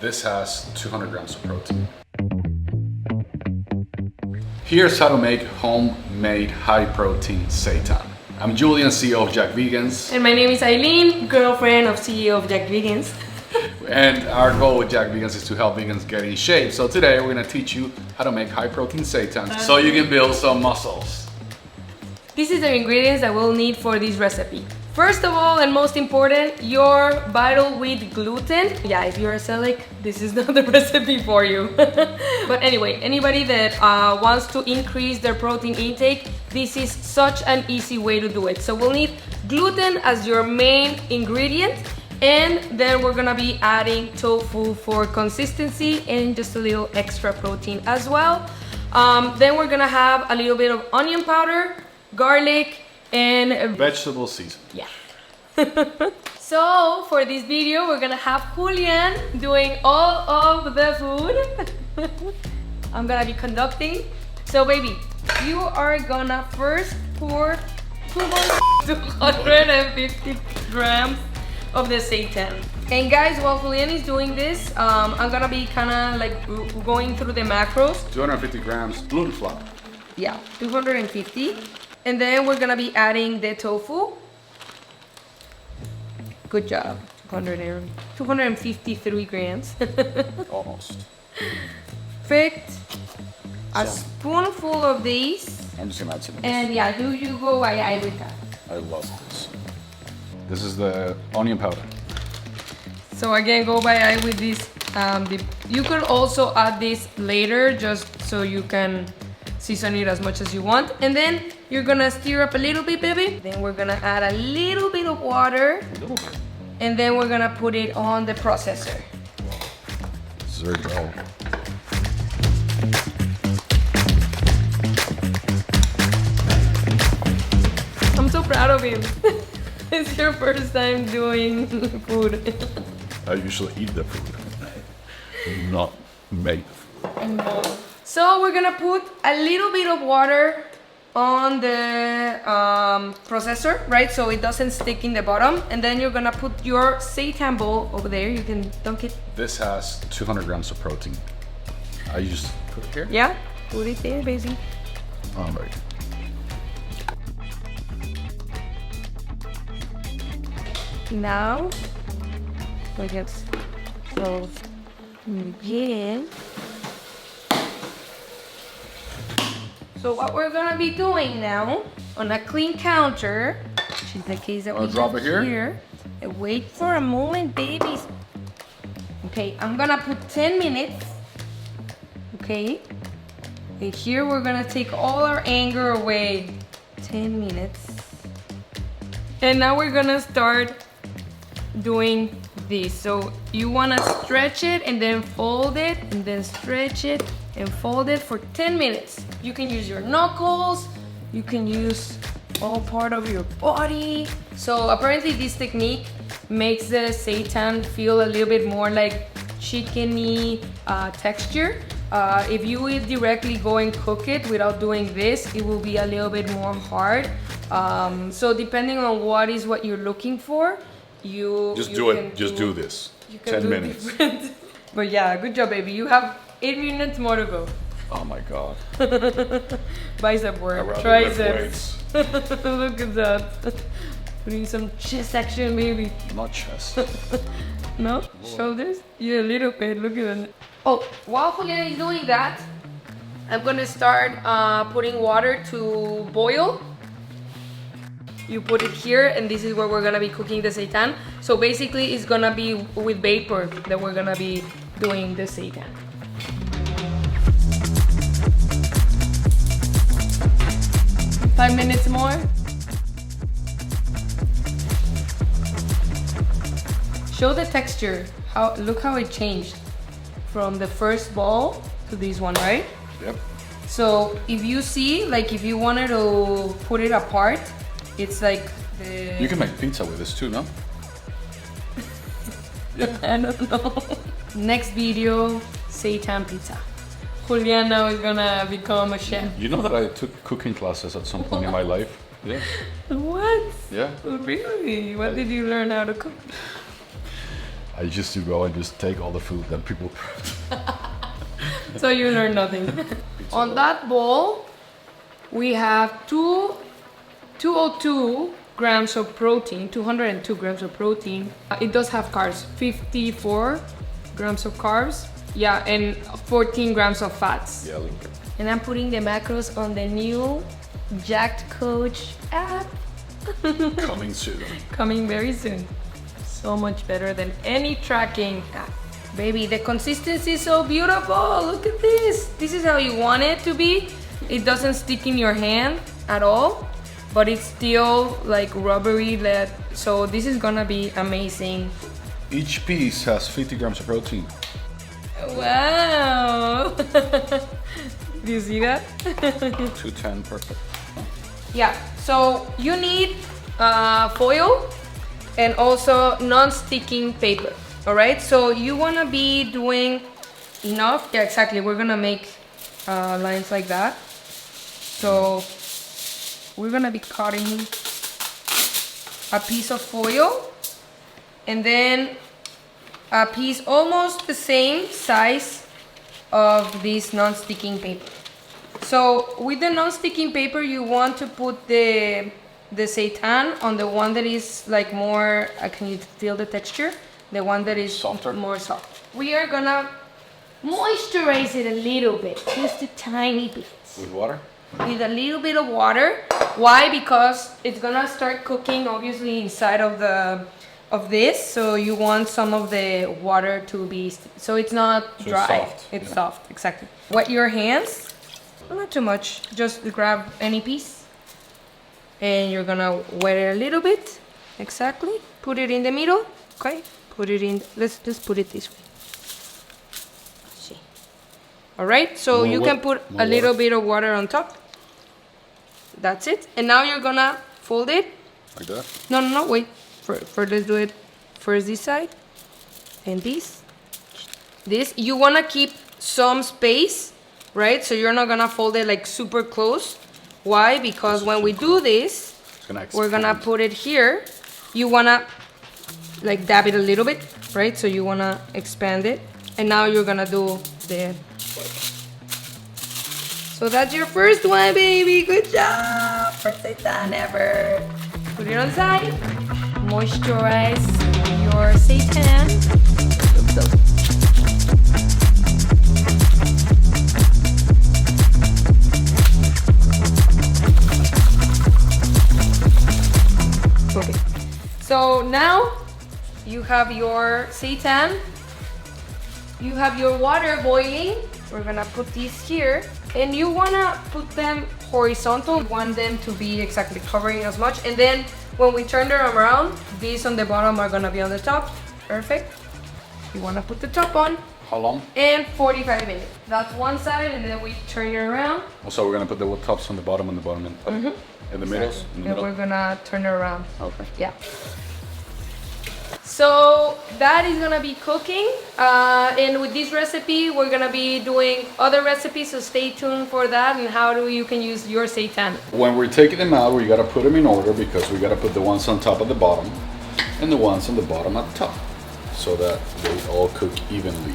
This has 200 grams of protein. Here's how to make homemade high protein seitan. I'm Julian, CEO of Jack Vegans. And my name is Eileen, girlfriend of CEO of Jack Vegans. And our goal with Jack Vegans is to help vegans get in shape. So today we're gonna teach you how to make high protein seitan so you can build some muscles. This is the ingredients that we'll need for this recipe. First of all, and most important, your vital wheat gluten. Yeah, if you're a celiac, this is not the recipe for you. But anyway, anybody that wants to increase their protein intake, this is such an easy way to do it. So we'll need gluten as your main ingredient, and then we're gonna be adding tofu for consistency and just a little extra protein as well. Then we're gonna have a little bit of onion powder, garlic, and vegetable seasoning. Yeah. So for this video, we're gonna have Julian doing all of the food. I'm gonna be conducting. So baby, you are gonna first pour 250 grams of the seitan. And guys, while Julian is doing this, I'm gonna be kinda like going through the macros. 250 grams gluten flour. Yeah, 250. And then we're gonna be adding the tofu. Good job. 253 grams. Almost. Perfect. A spoonful of these. I'm just gonna add some of this. And yeah, you go by with that. I love this. This is the onion powder. So again, go by eye with this. You can also add this later just so you can season it as much as you want. And then you're gonna stir up a little bit, baby. Then we're gonna add a little bit of water. A little bit. And then we're gonna put it on the processor. This is very dry. I'm so proud of him. It's your first time doing food. I usually eat the food, not make the food. So we're gonna put a little bit of water on the processor, right? So it doesn't stick in the bottom. And then you're gonna put your seitan bowl over there. You can dunk it. This has 200 grams of protein. I just put it here. Yeah, put it there, baby. All right. Now, we get so begin. So what we're gonna be doing now on a clean counter, which is the case that we drop have it here. And wait for a moment, babies. Okay, I'm gonna put 10 minutes. Okay. And here we're gonna take all our anger away. 10 minutes. And now we're gonna start doing this. So you wanna stretch it and then fold it and then stretch it and fold it for 10 minutes. You can use your knuckles, you can use all part of your body. So apparently this technique makes the seitan feel a little bit more like chickeny texture. If you would directly go and cook it without doing this, it will be a little bit more hard. So depending on what you're looking for, you Just do this. 10 minutes. But yeah, good job, baby. You have 8 minutes more to go. Oh my God. Bicep work, triceps. Look at that. Putting some chest action, baby. Not chest. No? Shoulders? Yeah, a little bit. Look at that. Oh, while Julian is doing that, I'm gonna start putting water to boil. You put it here, and this is where we're gonna be cooking the seitan. So basically, it's gonna be with vapor that we're gonna be doing the seitan. Five minutes more. Show the texture. Look how it changed from the first ball to this one, right? Yep. So if you see, like if you wanted to put it apart, it's like the... You can make pizza with this too, no? Yeah. I don't know. Next video, seitan pizza. Julian now is gonna become a chef. You know that I took cooking classes at some point in my life? Yeah. What? Yeah. Really? What did you learn how to cook? I used to go and just take all the food that people. So you learn nothing. On that bowl, we have 202 grams of protein, 202 grams of protein. It does have carbs, 54 grams of carbs. Yeah, and 14 grams of fats. Yeah. And I'm putting the macros on the new Jacked Coach app. Coming soon. Coming very soon. So much better than any tracking app. Baby, the consistency is so beautiful. Look at this. This is how you want it to be. It doesn't stick in your hand at all, but it's still like rubbery. So this is gonna be amazing. Each piece has 50 grams of protein. Wow. Do you see that? 210, perfect. Yeah, so you need foil and also non-sticking paper. All right, so you wanna be doing enough. Yeah, exactly. We're gonna make lines like that. So we're gonna be cutting a piece of foil and then a piece almost the same size of this non-sticking paper. So with the non-sticking paper, you want to put the seitan on the one that is like more, can you feel the texture? The one that is softer, more soft. We are gonna moisturize it a little bit, just a tiny bit. With water? With a little bit of water. Why? Because it's gonna start cooking obviously inside of this, so you want some of the water to be, so it's not dry. Soft. It's soft, exactly. Wet your hands, not too much, just grab any piece. And you're gonna wet it a little bit, exactly. Put it in the middle, okay? Put it in, let's just put it this way. See. All right, so you can put a little bit of water on top. That's it. And now you're gonna fold it. Like that? No, wait. Let's do it first this side and this. You wanna keep some space, right? So you're not gonna fold it like super close. Why? Because when we do this, we're gonna put it here. You wanna like dab it a little bit, right? So you wanna expand it. And now you're gonna do the. So that's your first one, baby. Good job. First seitan ever. Put it on the side. Moisturize your seitan. Okay. So now you have your seitan. You have your water boiling. We're gonna put these here. And you wanna put them horizontal. You want them to be exactly covering as much. And then when we turn them around, these on the bottom are gonna be on the top. Perfect. You wanna put the top on. How long? And 45 minutes. That's one side, and then we turn it around. Also, we're gonna put the tops on the bottom and the bottom and top. In the middle? And we're gonna turn it around. Okay. Yeah. So that is gonna be cooking, and with this recipe we're gonna be doing other recipes, so stay tuned for that and how you can use your seitan. When we're taking them out, we gotta put them in order because we gotta put the ones on top at the bottom and the ones on the bottom at the top so that they all cook evenly.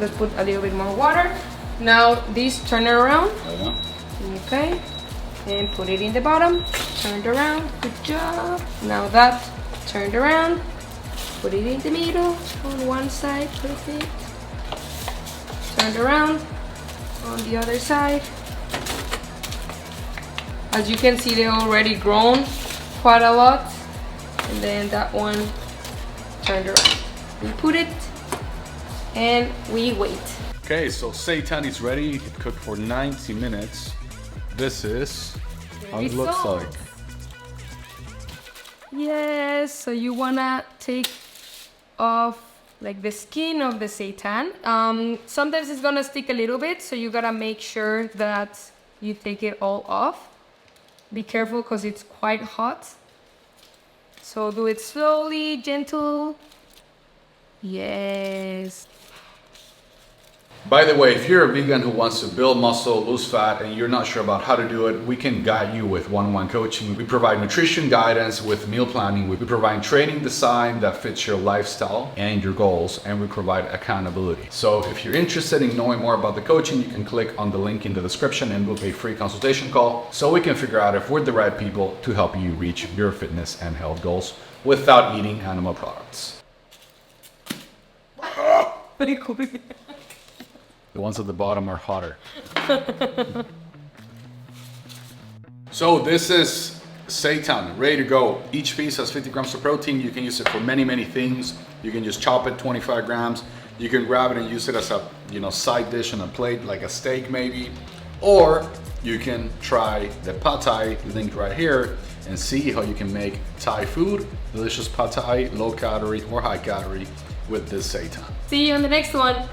Let's put a little bit more water. Now this, turn it around. Okay, and put it in the bottom. Turned around. Good job. Now that turned around. Put it in the middle on one side. Perfect. Turned around on the other side. As you can see, they're already grown quite a lot. And then that one turned around. We put it and we wait. Okay, so seitan is ready. It cooked for 90 minutes. This is how it looks like. Yes, so you wanna take off like the skin of the seitan. Sometimes it's gonna stick a little bit, so you gotta make sure that you take it all off. Be careful because it's quite hot. So do it slowly, gentle. Yes. By the way, if you're a vegan who wants to build muscle, lose fat, and you're not sure about how to do it, we can guide you with one-on-one coaching. We provide nutrition guidance with meal planning. We provide training design that fits your lifestyle and your goals, and we provide accountability. So if you're interested in knowing more about the coaching, you can click on the link in the description and book a free consultation call so we can figure out if we're the right people to help you reach your fitness and health goals without eating animal products. The ones at the bottom are hotter. So this is Seitan, ready to go. Each piece has 50 grams of protein. You can use it for many, many things. You can just chop it 25 grams. You can grab it and use it as a side dish on a plate, like a steak maybe. Or you can try the pad thai linked right here and see how you can make Thai food, delicious pad thai, low calorie or high calorie with this Seitan. See you on the next one.